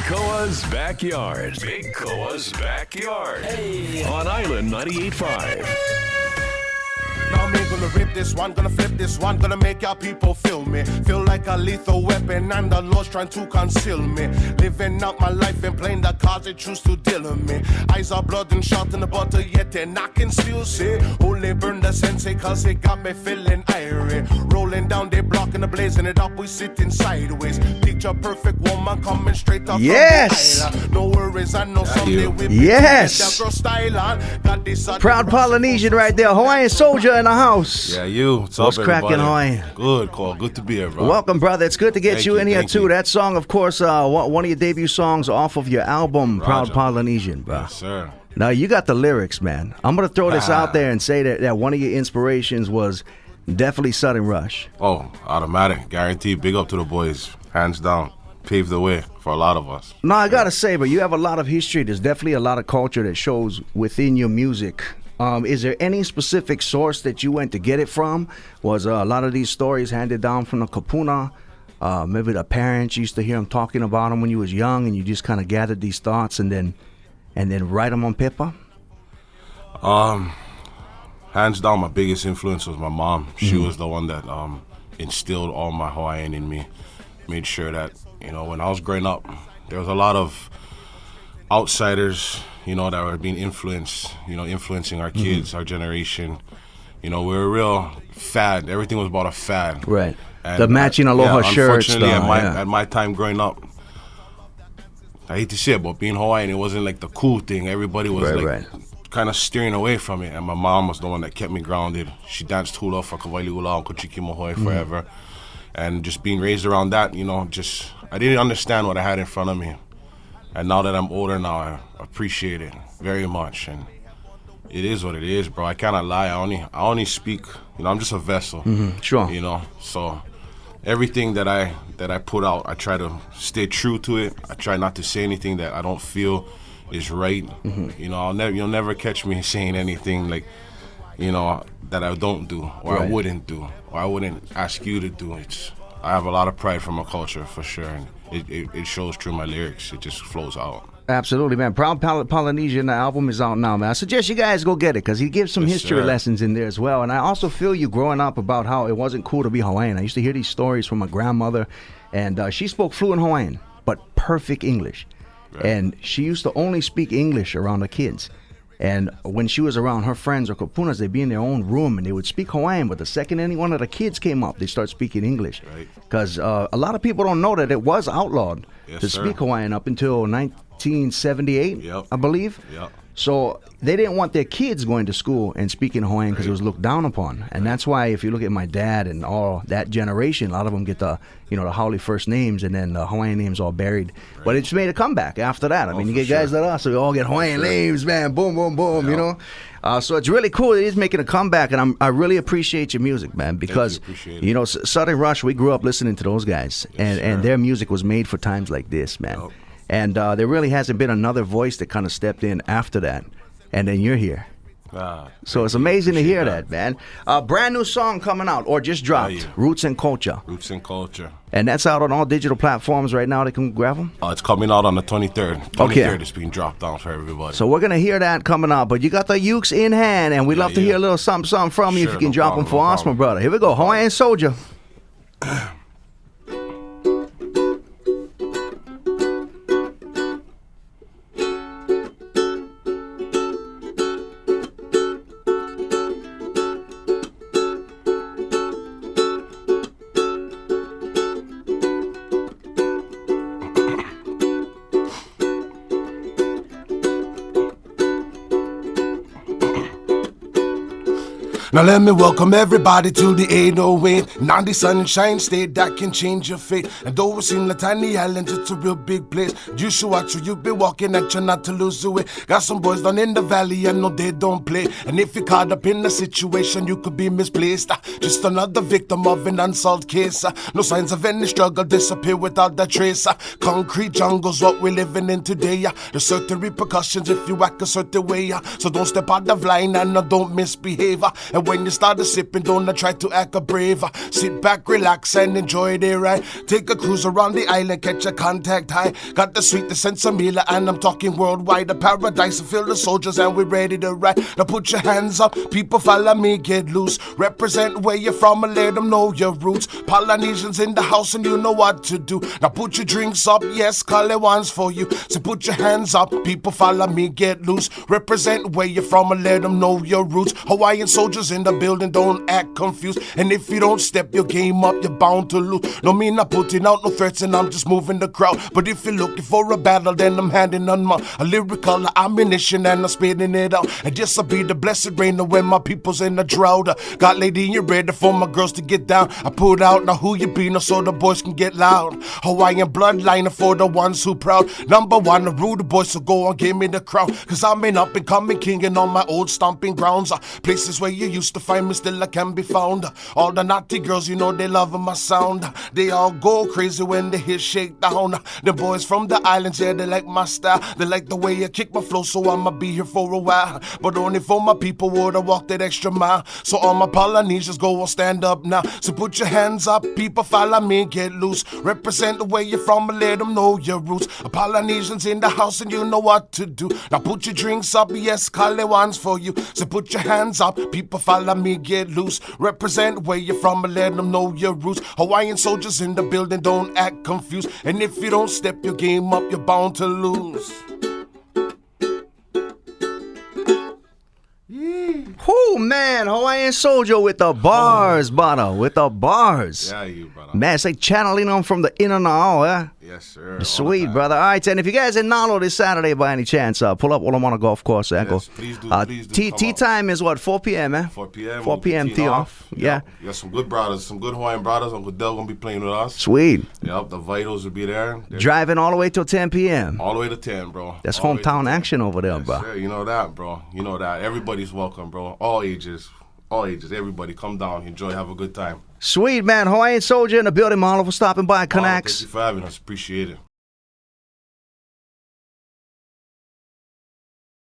Koa's Backyard. Big Koa's Backyard. Hey. On Island 98.5. Now me gonna rip this one, gonna flip this one, gonna make y'all people feel me. Feel like a lethal weapon and the Lord's trying to conceal me. Living out my life and playing the cards they choose to deal with me. Eyes are blood and shot in the butter, yet then I can still see. Only burn the sensei cause it got me feeling irie. Rolling down the block and the blazing it up, we sitting sideways. Picture perfect woman coming straight up from the island. No worries, I know someday we'll be that girl style on. Got this proud Polynesian right there, Hawaiian Soljah in the house. Yeah, you. What's cracking, Hawaiian? Good, Cole. Good to be here, bro. Welcome, brother. It's good to get you in here, too. You. That song, of course, one of your debut songs off of your album, Roger. Proud Polynesian, bro. Yes, sir. Now, you got the lyrics, man. I'm going to throw this out there and say that one of your inspirations was definitely Sudden Rush. Oh, automatic. Guaranteed. Big up to the boys. Hands down. Paved the way for a lot of us. No, I got to say, but you have a lot of history. There's definitely a lot of culture that shows within your music. Is there any specific source that you went to get it from? Was a lot of these stories handed down from the kapuna? Maybe the parents used to hear them talking about them when you was young, and you just kind of gathered these thoughts and then write them on paper? Hands down, my biggest influence was my mom. She was the one that instilled all my Hawaiian in me. Made sure that, when I was growing up, there was a lot of outsiders, that were being influenced, influencing our kids, our generation. We were a real fad. Everything was about a fad. Right. And the matching aloha shirts. Unfortunately, at my time growing up, I hate to say it, but being Hawaiian, it wasn't like the cool thing. Everybody was kind of steering away from it. And my mom was the one that kept me grounded. She danced hula for Kawali Ula and Kuchiki Mohoi forever. And just being raised around that, I didn't understand what I had in front of me. And now that I'm older now, I appreciate it very much. And it is what it is, bro. I cannot lie. I only speak, I'm just a vessel. Sure. So everything that I put out, I try to stay true to it. I try not to say anything that I don't feel is right. You'll never catch me saying anything like, that I don't do or I wouldn't do or I wouldn't ask you to do. I have a lot of pride for my culture for sure, and it shows through my lyrics. It just flows out. Absolutely, man. Proud Polynesian, the album is out now, man. I suggest you guys go get it because he gives some history lessons in there as well. And I also feel you growing up about how it wasn't cool to be Hawaiian. I used to hear these stories from my grandmother, and she spoke fluent Hawaiian, but perfect English. Right. And she used to only speak English around the kids. And when she was around her friends or kapunas, they'd be in their own room and they would speak Hawaiian. But the second any one of the kids came up, they start speaking English. Because a lot of people don't know that it was outlawed to speak Hawaiian up until 1978, I believe. Yep. So they didn't want their kids going to school and speaking Hawaiian because it was looked down upon. And that's why if you look at my dad and all that generation, a lot of them get the Haole first names and then the Hawaiian names all buried. But it's made a comeback after that. I mean, you get guys like us, so we all get Hawaiian names, man. Boom, boom, boom, So it's really cool. It is making a comeback, and I really appreciate your music, man, because, Sudden Rush, we grew up listening to those guys, and their music was made for times like this, man. Yep. And there really hasn't been another voice that kind of stepped in after that. And then you're here. So it's amazing to hear that, man. Brand new song coming out, or just dropped, Roots and Culture. Roots and Culture. And that's out on all digital platforms right now. They can grab them? It's coming out on the 23rd. 23rd is being dropped down for everybody. So we're going to hear that coming out. But you got the ukes in hand, and we'd love to hear a little something from you if you can drop them for us, my brother. Here we go, Hawaiian Soljah. Now let me welcome everybody to the 808. Now the sunshine state that can change your fate. And though it's in the tiny island, it's a real big place. You should watch where you be walking and try not to lose the way. Got some boys down in the valley and no they don't play. And if you're caught up in a situation, you could be misplaced. Just another victim of an unsolved case. No signs of any struggle disappear without a trace. Concrete jungle's what we're living in today. There's certain repercussions if you act a certain way. So don't step out of line and don't misbehave. And when you start to sipping, don't try to act a brave. Sit back, relax, and enjoy the ride. Take a cruise around the island, catch a contact high. Got the sweetness and Samila, and I'm talking worldwide. The paradise, fill the soldiers, and we're ready to ride. Now put your hands up, people follow me, get loose. Represent where you're from and let them know your roots. Polynesians in the house and you know what to do. Now put your drinks up, yes, Kale one's for you. So put your hands up, people follow me, get loose. Represent where you're from and let them know your roots. Hawaiian soldiers in the building, don't act confused. And if you don't step your game up, you're bound to lose. No, me not putting out no threats and I'm just moving the crowd. But if you're looking for a battle, then I'm handing on my a lyrical ammunition and I'm spitting it out. And this will be the blessed rain when my people's in the drought. Got lady, you ready for my girls to get down. I put out now who you be, now so the boys can get loud. Hawaiian bloodline for the ones who proud. Number one, the rude boys, so go on, give me the crown. Cause I'm an up and coming king and on my old stomping grounds. Places where you used to find me, still I can be found. All the naughty girls, you know they love my sound. They all go crazy when they hear Shakedown. The boys from the islands, yeah, they like my style. They like the way I kick my flow, so I'ma be here for a while. But only for my people would I walk that extra mile. So all my Polynesians go on, stand up now. So put your hands up, people follow me, get loose. Represent the way you're from and let them know your roots. Polynesians in the house and you know what to do. Now put your drinks up, yes, Kale one's for you. So put your hands up, people follow me, get loose. Represent where you're from and let them know your roots. Hawaiian soldiers in the building, don't act confused. And if you don't step your game up, you're bound to lose. Oh man, Hawaiian Soljah with the bars, brother, with the bars. Yeah, you, brother. Man, it's like channeling them from the in and out, eh? Yes, sir. Sweet, brother. All right, and if you guys in Nalo this Saturday by any chance, pull up Olamana Golf Course, eh? Yes, please do. Tea time is what, 4 p.m., eh? 4 p.m. 4 p.m. tea off. Yeah. You got some good brothers, some good Hawaiian brothers. Uncle Del gonna be playing with us. Sweet. Yep, the Vitals will be there. Driving all the way till 10 p.m. All the way to 10, bro. That's all hometown action over there, yes, bro. Sir. You know that, bro. You know that. Everybody's welcome, bro. All ages. All ages. Everybody come down, enjoy, have a good time. Sweet, man. Hawaiian Soljah in the building. Mahalo for stopping by. Connects. Thank you for having us. Appreciate it.